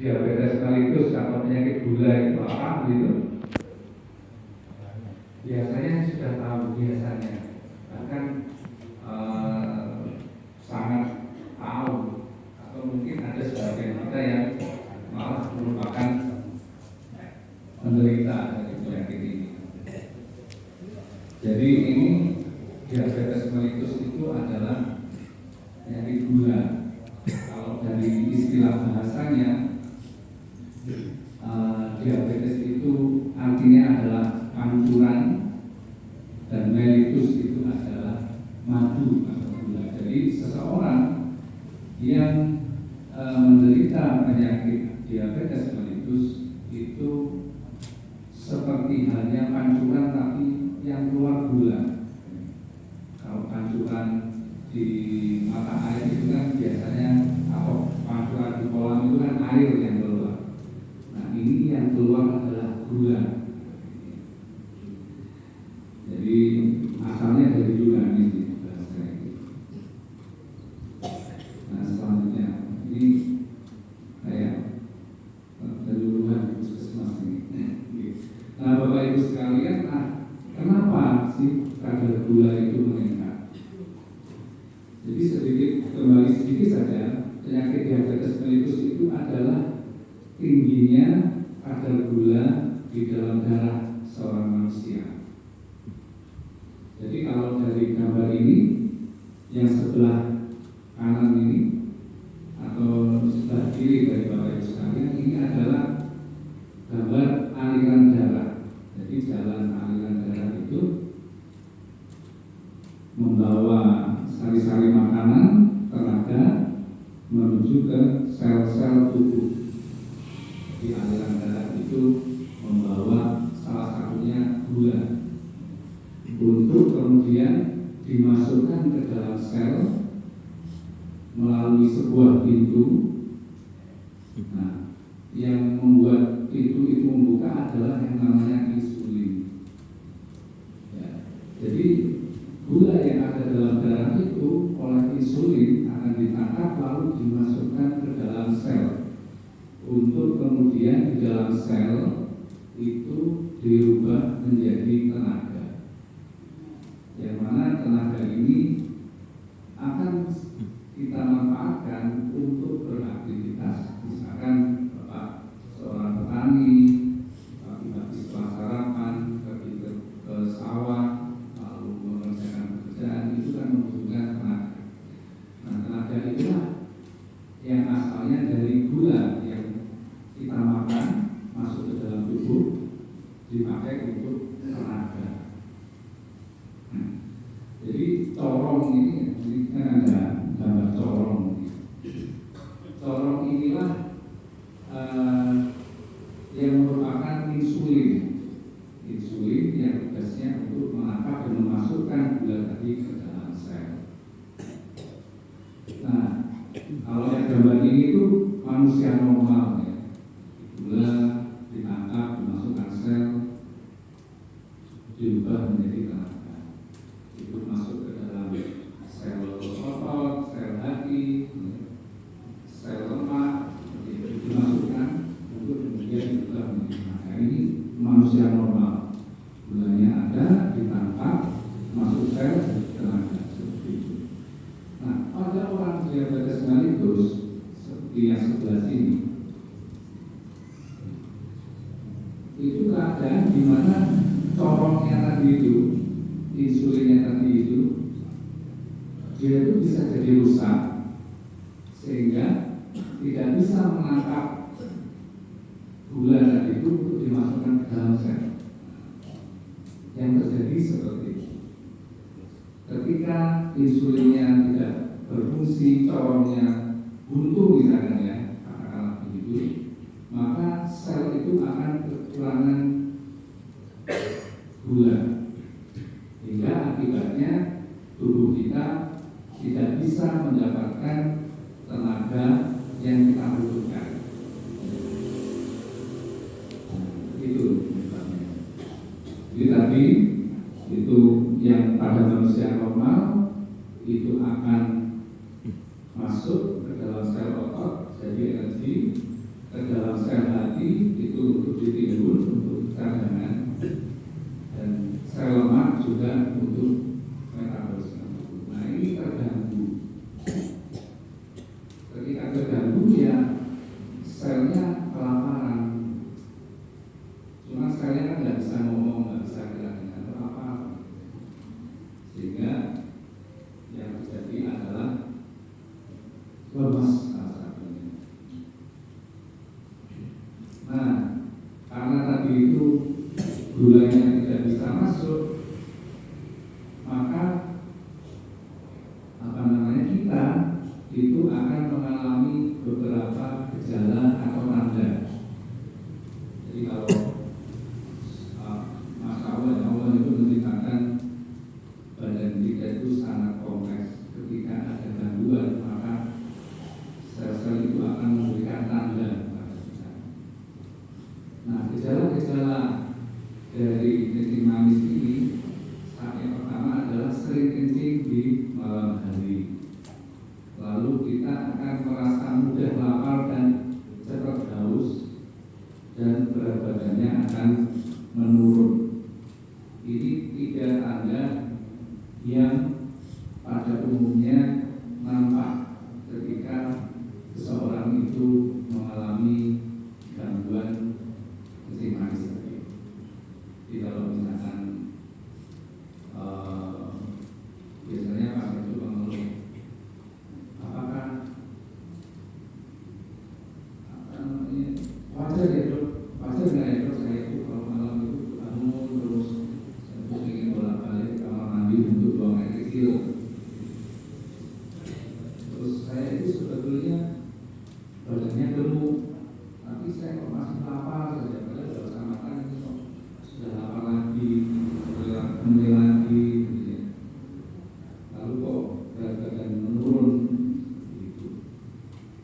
diabetes mellitus atau penyakit gula itu apa gitu? Biasanya sudah tahu, biasanya bahkan sangat tahu, atau mungkin ada sebagian kita yang malah merupakan menderita dari penyakit ini. Jadi ini diabetes mellitus itu adalah penyakit gula. Kalau dari istilah bahasanya, diabetes itu artinya adalah pancuran dan mellitus itu adalah madu atau gula. Jadi seseorang yang menderita penyakit diabetes mellitus itu seperti halnya pancuran tapi yang keluar gula. Kalau pancuran di mata air itu kan biasanya, atau pancuran di kolam itu kan air yang keluar. Nah, ini yang keluar adalah gula. Jadi asalnya dari Yunani bahasa ini. Nah, selanjutnya ini kayak keseluruhan puskesmas ini. Nah, Bapak Ibu sekalian, kenapa sih kadar gula itu meningkat? Jadi sedikit saja, penyakit diabetes mellitus itu adalah tingginya kadar gula di dalam darah seorang manusia. Jadi kalau dari gambar ini, yang sebelah kanan ini atau sebelah kiri dari Bapak Ibu sekalian, ini adalah gambar aliran darah. Jadi jalan aliran darah itu membawa sari-sari makanan, tenaga menuju ke sel-sel tubuh. Di aliran darah itu membawa salah satunya gula untuk kemudian dimasukkan ke dalam sel melalui sebuah pintu. Nah, yang membuat pintu itu membuka adalah yang namanya insulin. Ya, jadi gula yang ada dalam darah itu oleh insulin akan ditangkap lalu dimasukkan ke dalam sel untuk kemudian di dalam sel itu dirubah menjadi tenaga, yang mana tenaga ini akan kita manfaatkan untuk beraktivitas. Misalkan Bapak seorang petani, pagi-pagi setelah sarapan pergi ke sawah lalu mengerjakan pekerjaan, itu kan membutuhkan tenaga. Nah, tenaga itulah yang asalnya dari gula yang kita makan masuk ke dalam tubuh, dipakai untuk tenaga. Jadi corong ini kan ada gambar corong. Corong inilah yang merupakan insulin. Insulin yang tugasnya untuk menangkap dan memasukkan gula tadi ke dalam sel. Nah, kalau yang gambar ini itu manusia normal ya. Gula ditangkap, dimasukkan sel, diubah menjadi tenaga. Itu masuk ke dalam sel otot, sel hati, sel lemak, itu dimasukkan untuk kemudian diubah menjadi tenaga. Ini manusia normal. Gulanya ada, ditangkap, masuk sel, tenaga, seperti itu. Nah, pada orang diabetes mellitus seperti yang sebelah sini, itu keadaan di mana corongnya tadi itu, insulinnya tadi itu, dia itu bisa jadi rusak sehingga tidak bisa menangkap gula tadi itu untuk dimasukkan ke dalam sel. Yang terjadi seperti itu. Ketika insulinnya tidak berfungsi, corongnya buntu misalnya ya, katakanlah begitu, maka sel itu akan kekurangan gula, hingga akibatnya tubuh kita tidak bisa mendapatkan tenaga yang kita butuhkan. Itu misalnya. Jadi tadi itu yang pada manusia normal itu akan masuk ke dalam sel otot, jadi energi ke dalam gulanya tidak bisa masuk, maka kita itu akan mengalami beberapa gejala atau tanda. Jadi kalau Masya Allah itu menciptakan badan kita itu sangat kompleks. Ketika ada gangguan, maka sel-sel itu akan memberikan tanda kepada kita. Nah, gejala-gejala dari kencing manis ini, yang pertama adalah sering kencing di malam hari. Lalu kita akan merasa mudah lapar dan cepat haus, dan berat badannya akan menurun. Ini 3 tanda yang pada umumnya nampak ketika seseorang itu mengalami gangguan kencing manis. Jadi kalau misalkan biasanya pasien itu mengeluh, apakah wajar ya dok? Wajar nggak ya dok saya itu kalau malam itu bangun terus saya ingin bolak-balik kamar mandi untuk buang air kecil. Terus saya itu sebetulnya badannya gemuk, tapi saya kok masih lapar saja. Padahal kalau saya makan itu sudah lapar lagi, mulai lagi, gitu ya. Lalu kok berat badan menurun, gitu.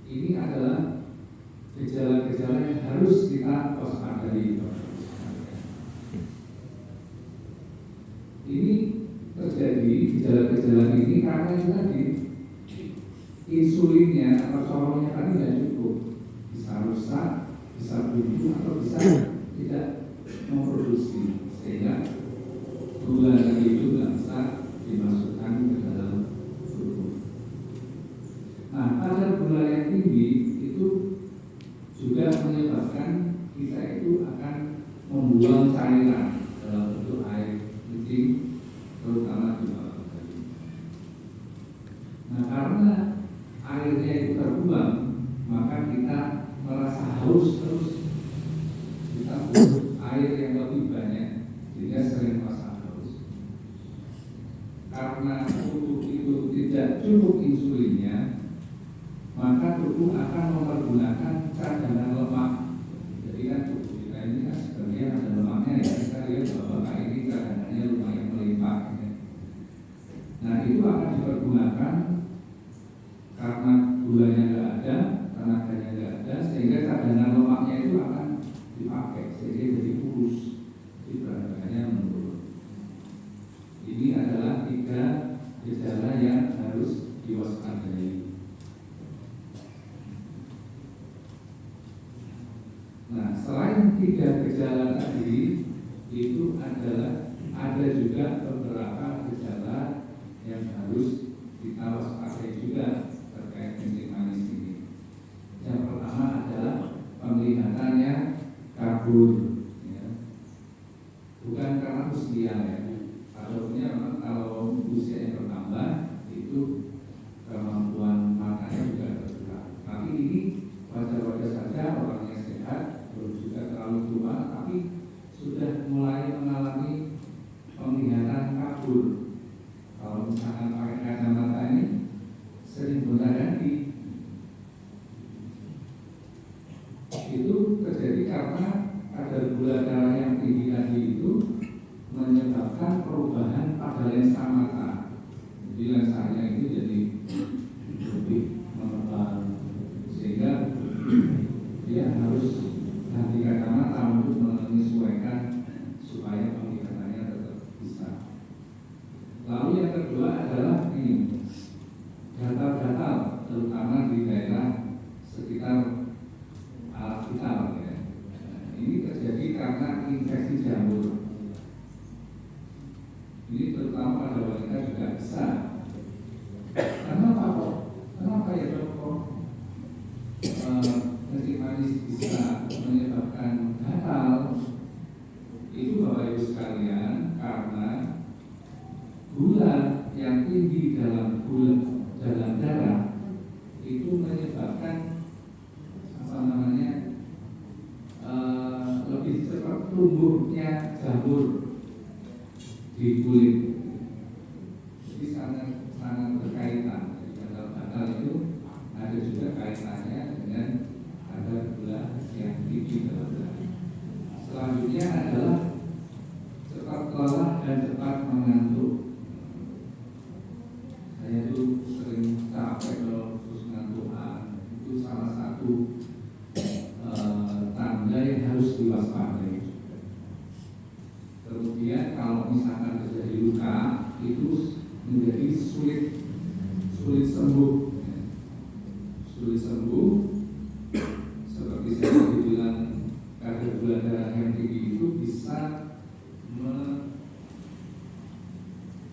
Ini adalah gejala-gejala yang harus kita waspadai. Ini terjadi gejala-gejala ini karena itu tadi insulinnya atau corongnya tadi tidak cukup, bisa rusak, bisa buntu atau bisa tidak memproduksi, sehingga gula tadi itu tidak bisa dimasukkan ke dalam tubuh. Nah, kadar gula yang tinggi itu juga menyebabkan kita itu akan membuang cairan dalam bentuk air kencing, terutama di malam hari. Nah, karena airnya itu terbuang, maka kita merasa haus terus. Kita butuh air yang lebih banyak, sehingga sering merasa haus. Karena tubuh itu tidak cukup insulinnya, maka tubuh akan mempergunakan cadangan lemak. Jadi kan tubuh kita ini kan sebenarnya ada lemaknya ya. Kita lihat bahwa ini cadangannya lumayan melimpah. Ya. Nah, itu akan dipergunakan karena gulanya nggak ada, tenaganya nggak ada, sehingga cadangan lemaknya itu akan dipakai sehingga jadi kurus, jadi berat badannya menurun. Ini adalah 3 gejala yang harus diwaspadai. Nah, selain 3 gejala tadi, itu ada juga beberapa gejala yang harus kita waspadai juga terkait kencing manis ini. Yang pertama adalah penglihatannya kabur, ya. Bukan karena usia ya. Kalau usia yang bertambah itu kemampuan matanya juga berkurang. Tapi ini wajar-wajar saja, orangnya sehat, belum juga terlalu tua, tapi sudah mulai mengalami penglihatan kabur. Kalau misalkan pakai kacamata ini sering gonta-ganti. Itu terjadi karena kadar gula darah yang tinggi tadi itu menyebabkan perubahan pada lensa mata. Jadi lensanya itu jadi lebih menebal, sehingga dia harus ganti kacamata untuk menyesuaikan supaya penglihatannya tetap bisa. Lalu yang kedua adalah ini, gatal-gatal, terutama di daerah sekitar alat vital ya. Ini terjadi karena infeksi jamur. Ini terutama pada wanita juga bisa. Kenapa kok? Kenapa ya dok kok kencing manis bisa menyebabkan jamur di kulit. Jadi sangat berkaitan. Gatal-gatal itu ada juga kaitannya dengan kadar gula yang tinggi dalam darah. Selanjutnya adalah cepat lelah dan cepat mengantuk. Saya tuh sering capek terus ngantukan. Itu salah satu tanda yang harus diwaspadai. Kemudian kalau misalkan terjadi luka, itu menjadi sulit sembuh. Sulit sembuh, seperti saya tadi bilang, kadar gula darah yang tinggi itu bisa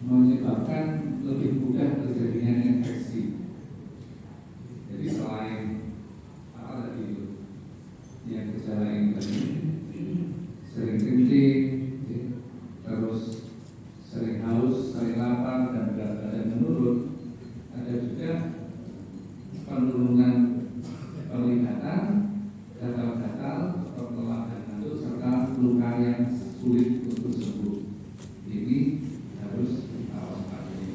menyebabkan lebih mudah terjadinya infeksi. Jadi selain apa tadi itu, yang gejala yang tadi sering kencing, terus sering haus, sering lapar, dan berat badan menurun, ada juga penurunan penglihatan, gatal-gatal, lelah dan ngantuk, serta luka yang sulit untuk sembuh. Ini harus kita waspadai.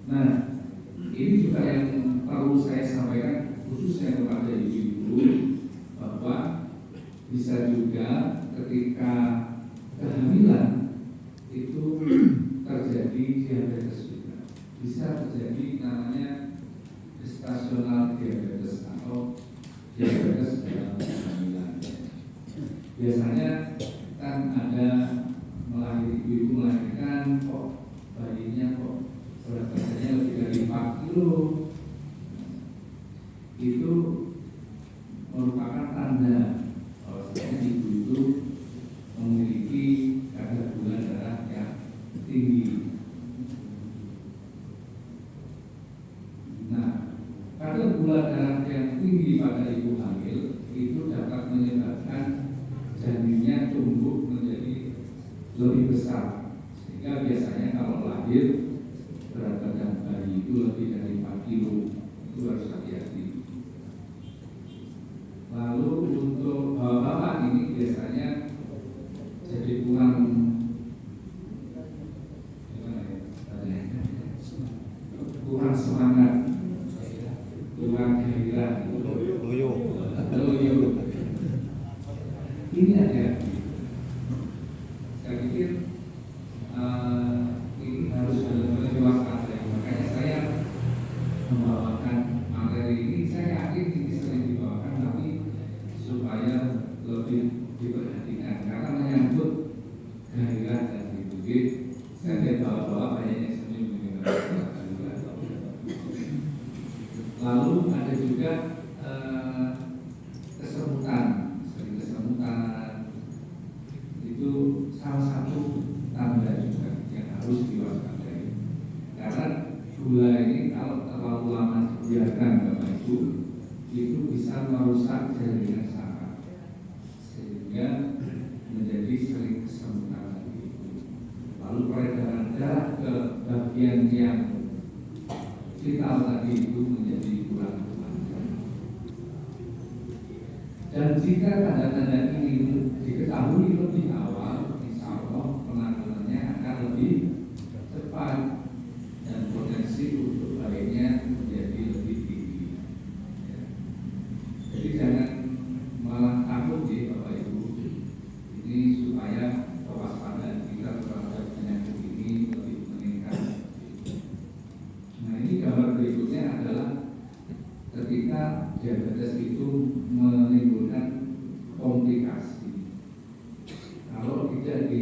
Nah, ini juga yang perlu saya sampaikan khususnya kepada ibu-ibu, bahwa bisa juga ketika kehamilan itu terjadi diabetes juga. Bisa terjadi namanya gestasional diabetes atau diabetes dalam kehamilan. Biasanya kan ada ibu melahirkan kok bayinya kok berat badannya lebih dari 4 kilo. Itu merupakan tanda bahwasanya ibu itu memiliki kadar gula darah yang tinggi. Nah, kadar gula darah yang tinggi pada ibu hamil itu dapat menyebabkan janinnya tumbuh menjadi lebih besar, sehingga biasanya kalau lahir berat badan bayi itu lebih dari 4 kilo. Itu harus hati-hati. Lalu untuk bapak ini biasanya jadi kurang semangat, kurang gairah, loyo. Ini ada. Saya pikir ini harus benar-benar diwaspadai. Makanya saya membawakan materi ini. Saya yakin ini sering dibawakan, tapi supaya lebih diperhatikan karena menyangkut gairah dan hidup. Saya lihat bawa-bawa banyak yang senyum. Lalu ada juga kesemutan, sering kesemutan. Itu salah satu tanda juga yang harus diwaspadai. Karena gula ini kalau terlalu lama dibiarkan Bapak Ibu, itu bisa merusak jaringan saraf sehingga menjadi sering kesemutan lagi. Lalu peredaran darah ke bagian yang vital tadi itu menjadi kurang lancar. Dan jika tanda-tanda ini diketahui lebih awal, insya Allah penanganannya akan lebih cepat dan potensi untuk bayinya menjadi lebih tinggi. Ya. Jadi jangan malah takut ya Bapak Ibu. Ini supaya kewaspadaan kita terhadap penyakit ini lebih meningkat. Nah, ini gambar berikutnya adalah ketika diabetes itu menimbulkan komplikasi. Kalau tidak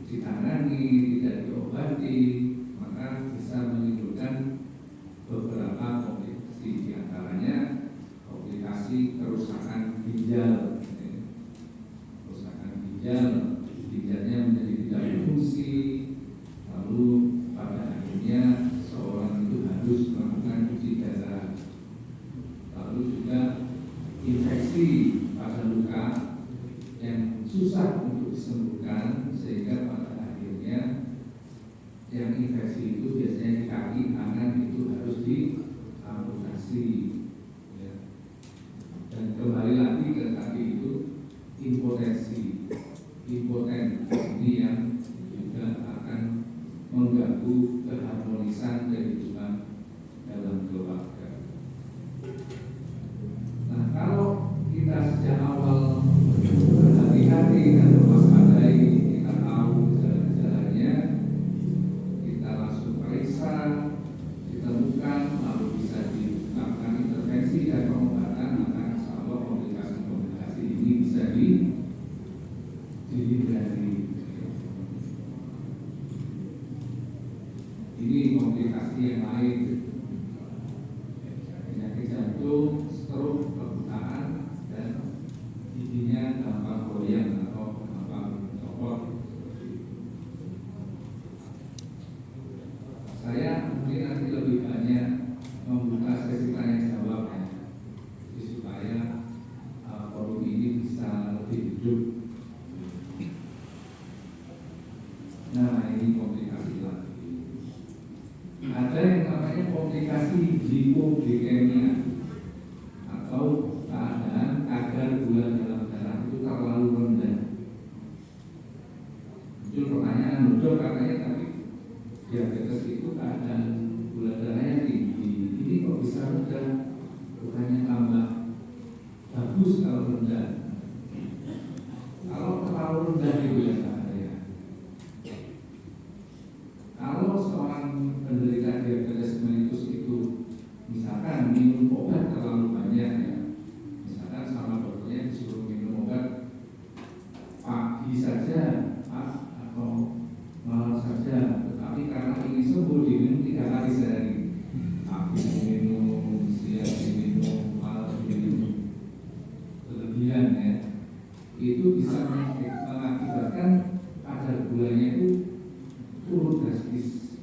ditangani, tidak diobati, maka bisa menimbulkan beberapa komplikasi, diantaranya komplikasi kerusakan ginjal. Kerusakan ginjal, ginjalnya menjadi tidak berfungsi, lalu pada akhirnya seorang itu harus melakukan cuci darah. Lalu juga infeksi pada luka yang susah untuk disembuhkan, sehingga pada akhirnya yang infeksi itu biasanya di kaki, tangan itu harus diamputasi. Ya. Dan ini komplikasi yang lain, penyakit jantung, stroke, kebutaan, dan giginya gampang goyang atau gampang copot. Saya mungkin nanti lebih banyak membuka sesi tanya jawab ya, supaya forum ini bisa lebih hidup. Nah, ini komplikasi lagi. Ada yang namanya komplikasi hipoglikemia atau keadaan kadar gula dalam darah itu terlalu rendah. Muncul pertanyaan, dok, katanya tapi diabetes itu keadaan gula darahnya tinggi. Ini kok bisa rendah? Bukannya tambah bagus kalau rendah. Kalau terlalu rendah itu ya saya. Kalau seorang penderita diabetes mellitus itu misalkan minum obat terlalu banyak ya, misalkan sama dokternya disuruh minum obat pagi saja, atau malam saja, tetapi karena ingin sembuh diminum 3 kali sehari, pagi diminum, siang diminum, malam diminum, berlebihan ya, itu bisa mengakibatkan kadar gulanya itu turun drastis.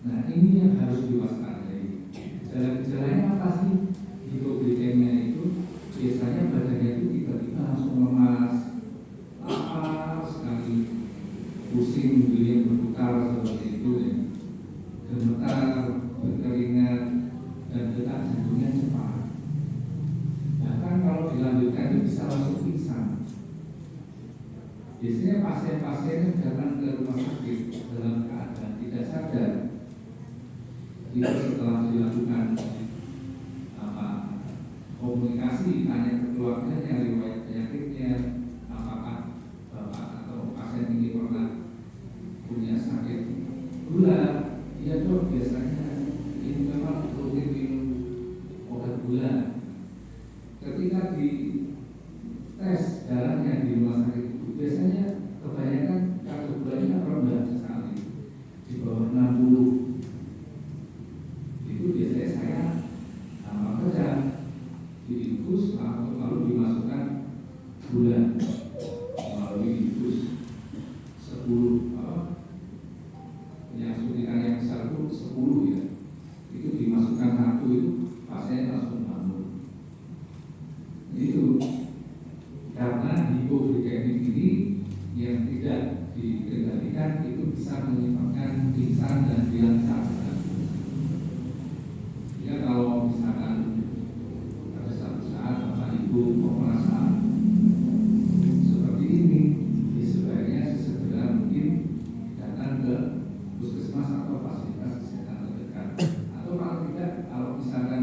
Nah, ini yang harus diwaspadai. Gejala-gejalanya apa sih? Hipoglikemia itu biasanya badannya itu tiba-tiba langsung lemas, lapar sekali, pusing, beliau berputar seperti itu ya, gemetar, berkeringat, dan detak jantungnya cepat. Bahkan kalau dilanjutkan itu bisa langsung pingsan. Biasanya pasien-pasien yang datang ke rumah sakit dalam keadaan tidak sadar, itu setelah dilakukan komunikasi, tanya ke keluarganya riwayat penyakitnya, apakah bapak atau pasien ini pernah punya sakit gula. Iya dok, biasanya ini memang rutin minum obat gula. Ketika di tes darahnya di rumah sakit itu biasanya kebanyakan kadar gulanya rendah sekali, di bawah 60. Itu biasanya saya tambah saja diinfus lalu dimasukkan gula melalui infus 10 yang suntikan yang besar itu 10 ya, itu dimasukkan 1 itu pasien langsung bangun. Itu karena hipoglikemik ini yang tidak dikendalikan itu bisa menyebabkan pingsan dan hilang sadar. Ya, kalau misalkan pada satu saat Bapak Ibu mau merasa seperti ini, ya sebaiknya sesegera mungkin datang ke puskesmas atau fasilitas kesehatan terdekat. Atau kalau tidak, kalau misalkan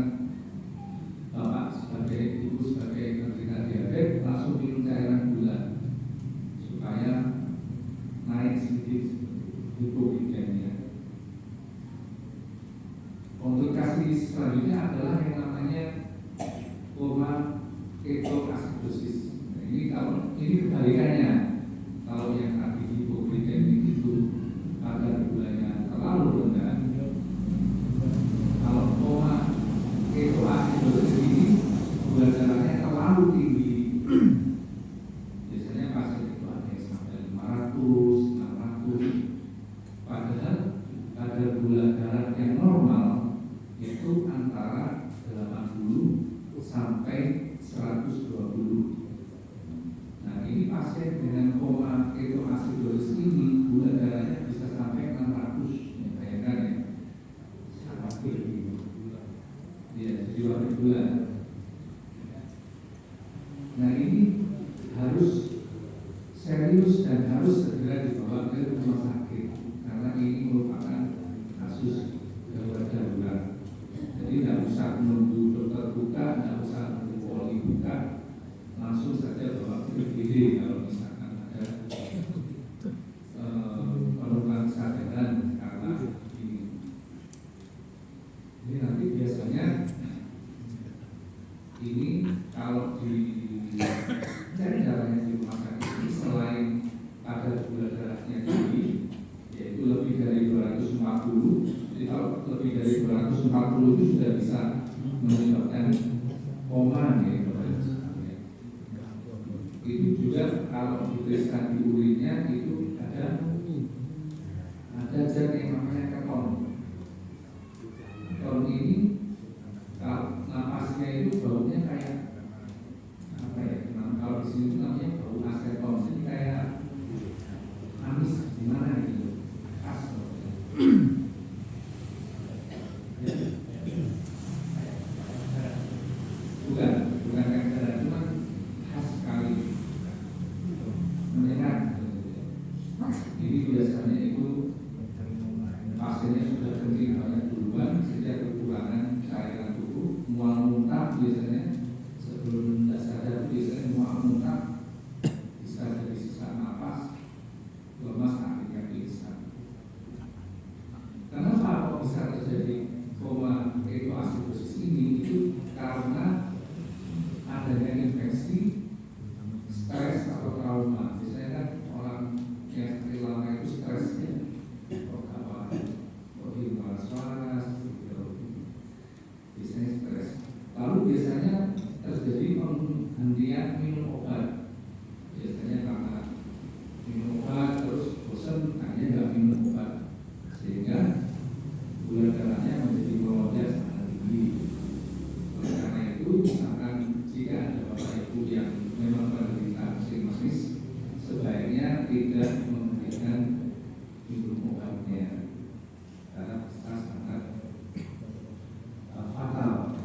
Bapak sebagai Ibu sebagai penderita diabetes langsung minum cairan gula supaya naik sedikit hipoglikemia. Komplikasi selanjutnya adalah yang namanya koma ketoasidosis. Nah, ini kalau ini kebalikannya. Kalau yang tadi hipoglikemik itu kadar gulanya terlalu rendah, kalau koma ketoasidosis ini gula darahnya terlalu tinggi. Biasanya pasien itu ada yang sampai 500, 600. Padahal kadar gula darah yang normal itu antara 80 sampai 120. Nah, ini pasien dengan koma ketoasidosis ini gula darahnya bisa sampai 600. Ya, bayangkan ya, sangat tinggi. Ya, jadi wakil gula. Nah, ini harus serius dan harus segera dibawa ke rumah sakit karena ini merupakan kasus gawat darurat. Jadi tidak usah menunggu dokter buka, tidak usah menunggu poli buka, langsung saja bawa ke IGD kalau misalkan ada penurunan kesadaran karena lebih dari 240 itu sudah bisa menyebabkan koma ya. Itu juga kalau diperiksa di urinnya itu ada zat yang namanya keton. Keton ini kalau napasnya itu baunya kayak apa ya? Kalau di sini namanya bau aseton, jadi kayak manis gimana gitu, khas. Bukan kayak darah, cuma khas sekali, menyengat. Ini biasanya itu pasiennya sudah kencing banyak duluan, sejak kekurangan cairan tubuh, mual muntah biasanya sebelum tidak sadar, biasanya mual muntah, bisa jadi sesak napas, lemas akhirnya pingsan. Kenapa kok bisa terjadi koma ketoasidosis ini? Itu karena adanya infeksi, stres atau trauma. Biasanya kan orang yang sakit lama itu stresnya suara, biasanya stres. Lalu biasanya terjadi penghentian minum obat. Biasanya karena minum obat terus bosan, akhirnya nggak minum obat, sehingga gula darahnya menjadi melonjak sangat tinggi. Oleh karena itu, misalkan jika ada bapak ibu yang memang penderita kencing manis, sebaiknya tidak menghentikan minum obatnya, karena bisa sangat fatal.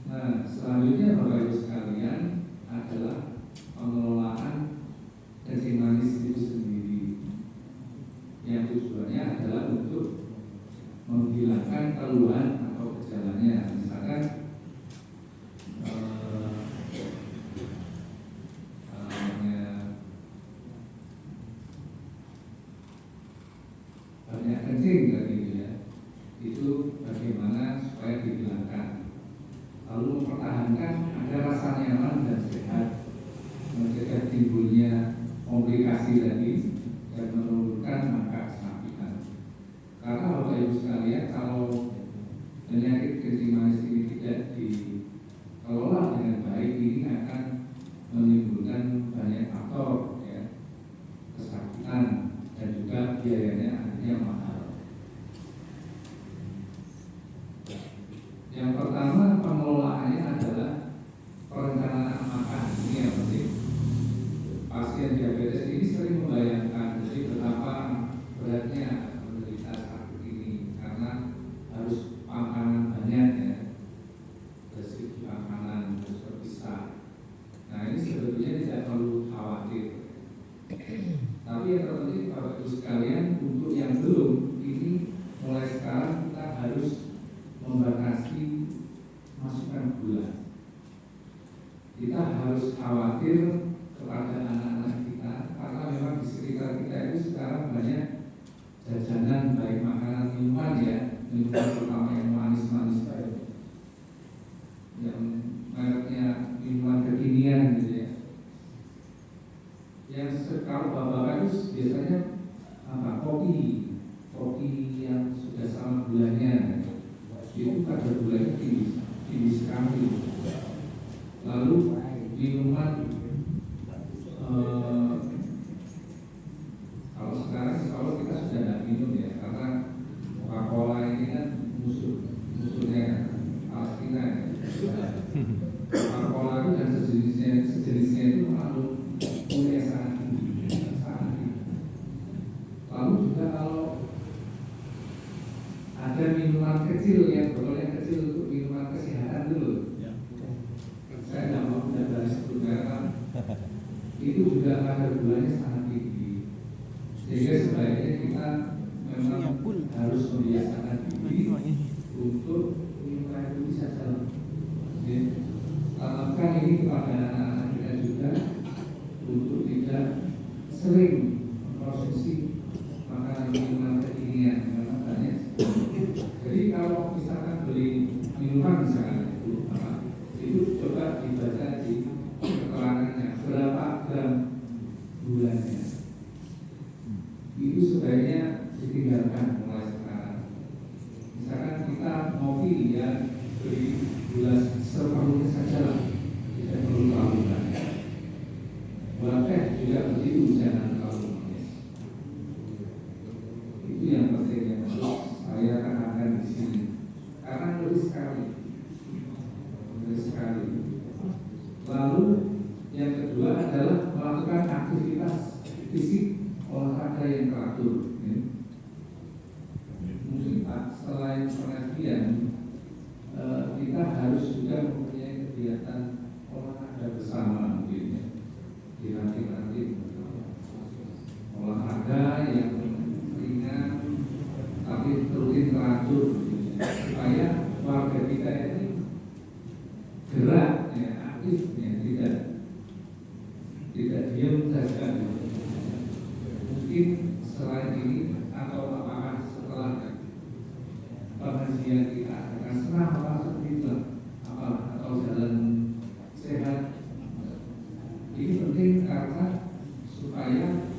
Nah, selanjutnya Bapak Ibu sekalian adalah pengelolaan kencing manis itu sendiri, yang tujuannya adalah untuk menghilangkan keluhan atau gejalanya. Misalkan banyak kencing tadi ya, itu bagaimana supaya dihilangkan, lalu mempertahankan agar rasa nyaman dan sehat, mencegah timbulnya komplikasi tadi, dan menurunkan angka kesakitan. Karena Bapak Ibu sekalian, kalau penyakit kencing manis ini tidak dikelola dengan baik, ini akan menimbulkan banyak faktor ya, kesakitan, dan juga biayanya akhirnya mahal. Yang pertama, pengelolaannya adalah perencanaan makan. Ini yang penting. Pasien diabetes ini sering membayangkan jadi betapa beratnya menderita sakit ini, karena harus makanan banyak ya, dari makanan harus berpisah. Nah, ini sebetulnya tidak perlu khawatir. Tapi yang terpenting Bapak Ibu sekalian, untuk yang belum, ini mulai sekarang kita harus membatasi masukan gula. Kita harus khawatir kepada anak-anak kita, karena memang di sekitar kita itu sekarang banyak jajanan, baik makanan minuman ya, minuman terutama yang manis-manis yang mereknya minuman kekinian gitu ya. Yang kalau bapak-bapak itu biasanya apa? Kopi yang sudah sama gulanya, itu kadar gulanya tinggi sekali. Lalu minuman kalau sekarang kalau kita sudah tidak minum ya, karena Coca-Cola ini kan musuhnya Palestina ya. Coca-Cola itu dan sejenisnya itu terlalu punya sangat tinggi. Lalu juga kalau ada minuman kecil yang botolnya kecil untuk minuman kesehatan dulu, saya tidak mau dari sebelum merah, itu juga kadar gulanya sangat tinggi, sehingga sebaiknya kita memang harus membiasakan diri untuk minum air putih saja. Tanamkan ini kepada anak-anak kita juga untuk tidak sering mengkonsumsi makanan minuman kekinian, karena banyak. Jadi kalau misalkan beli minuman misalkan itu coba dibaca di keterangannya berapa gram gulanya. Itu sebaiknya ditinggalkan diajarkan mulai sekarang. Misalkan kita ngopi ya beri gula seperlunya saja lah, tidak perlu terlalu banyak. Buat teh juga begitu, jangan terlalu manis. Itu yang penting yang saya katakan di sini. Karena lebih sekali. Lalu yang kedua adalah melakukan aktivitas fisik olahraga yang teratur. Mungkin Pak, selain pengajian, kita harus juga mempunyai kegiatan olahraga bersama mungkin ya. Dilatih-latih olahraga yang ringan tapi rutin teratur supaya warga kita ini gerak ya, aktif ya, tidak diam saja. Mungkin selain ini atau apakah setelah pengajian kita akan senang apa seperti itu atau jalan sehat. Ini penting karena supaya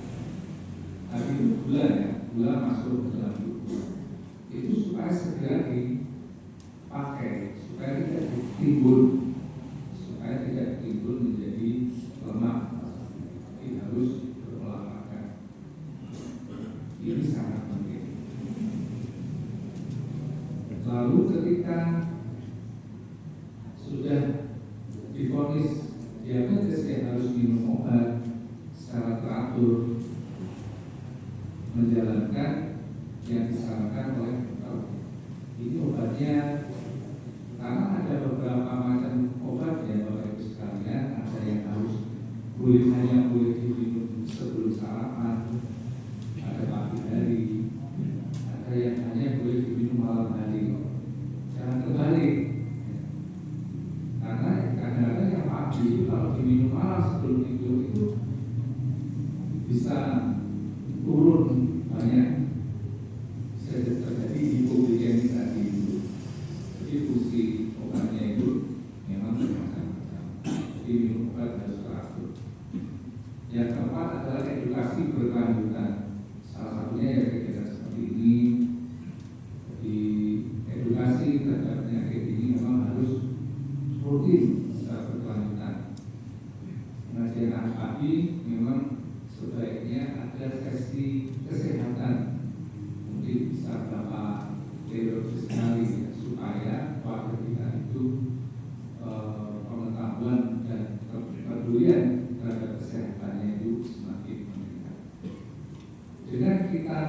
tadi gula ya, gula masuk ke dalam tubuh itu supaya segera dipakai, supaya tidak timbul menjadi lemak. Jadi harus berolahraga. Ini sangat penting. Lalu ketika sudah divonis diabetes ya harus minum obat secara teratur, menjalankan yang disarankan oleh dokter. Ini obatnya, karena ada beberapa macam obat ya Bapak Ibu sekalian, ada yang hanya boleh diminum sebelum sarapan, ada pagi hari, ada yang hanya boleh diminum malam hari. Jangan terbalik. Karena kadang-kadang yang pagi itu kalau diminum malam sebelum tidur itu bisa turun banyak, bisa terjadi hipoglikemi tadi itu. Jadi fungsi obatnya itu memang bermacam-macam. Jadi minum obat harus teratur. Yang keempat adalah edukasi berkelanjutan. Salah satunya ya kegiatan seperti ini. Di edukasi terhadap penyakit ini memang harus rutin secara berkelanjutan. Pengajian pagi memang sebaiknya ada sesi kesehatan, mungkin bisa berapa periode sekali ya, supaya warga kita itu pengetahuan dan kepedulian terhadap kesehatannya itu semakin meningkat. Dengan kita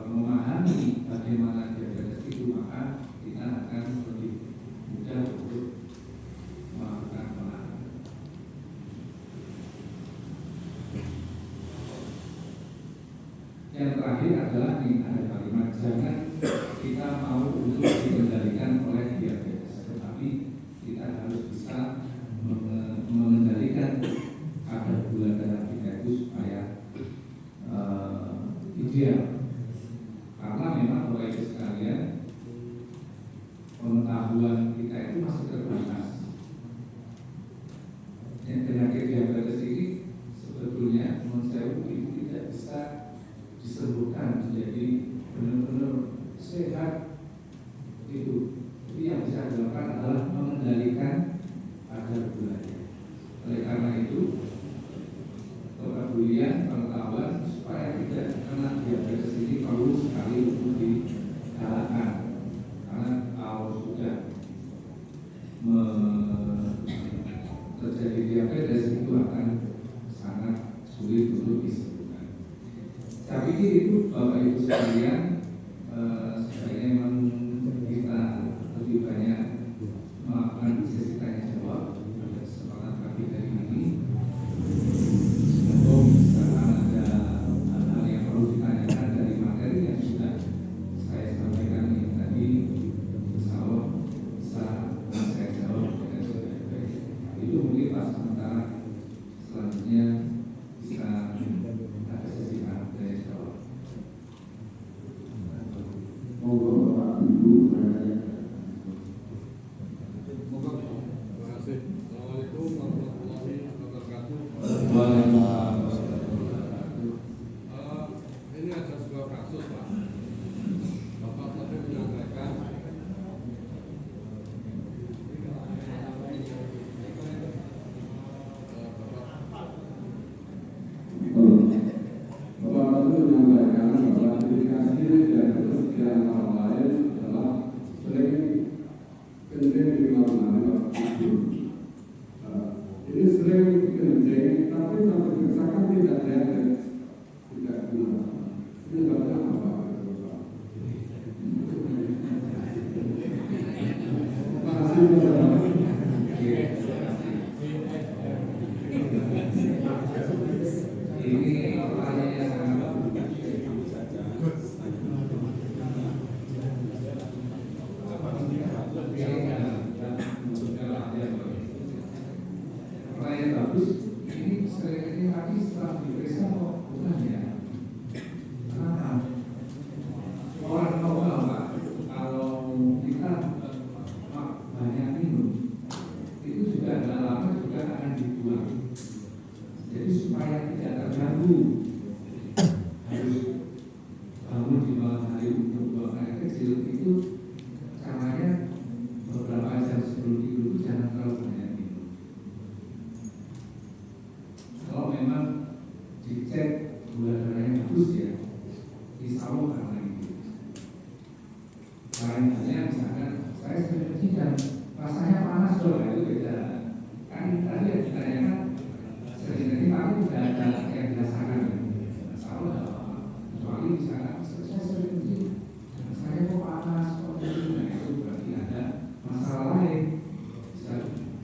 memahami bagaimana diabetes itu, maka kita akan lebih mudah untuk melakukan penanganan. Yang terakhir adalah ada kalimat, jangan kita mau untuk dikendalikan oleh diabetes, tetapi kita harus bisa mengendalikan kadar gula darah kita itu supaya ideal. Karena memang Bapak Ibu sekalian, pengetahuan kita itu masih terbatas. Yang penyakit diabetes ini sebetulnya menurut saya itu tidak bisa disembuhkan menjadi benar-benar sehat itu. Jadi yang bisa dilakukan adalah mengendalikan kadar gulanya. Oleh karena itu, kepedulian pengetahuan supaya tidak kena diabetes ini perlu sekali untuk digalakkan. Karena kalau sudah terjadi diabetes itu akan sangat sulit untuk disembuhkan. Saya pikir itu Bapak Ibu sekalian, sebaiknya memang kita lebih banyak melakukan sesi tanya jawab pada kesempatan pagi hari ini. Semoga misalkan ada hal-hal yang perlu ditanyakan dari materi yang sudah saya sampaikan ini tadi, insya Allah bisa saya jawab dengan sebaik-baik. Itu mungkin pas sementara, selanjutnya bisa ada sesi tanya jawab. Monggo Bapak Ibu bertanya. Terima kasih. Assalamualaikum warahmatullahi wabarakatuh. Waalaikumsalam warahmatullahi wabarakatuh. Ini ada sebuah kasus Pak. insya Allah karena itu. Lain halnya misalkan saya sudah kecil rasanya panas loh, itu beda. Kan tadi yang ditanyakan sering-sering tapi tidak ada yang dirasakan. Insya Allah kecuali misalkan saya sering kecil saya kok panas kok gitu, nah itu berarti ada masalah lain.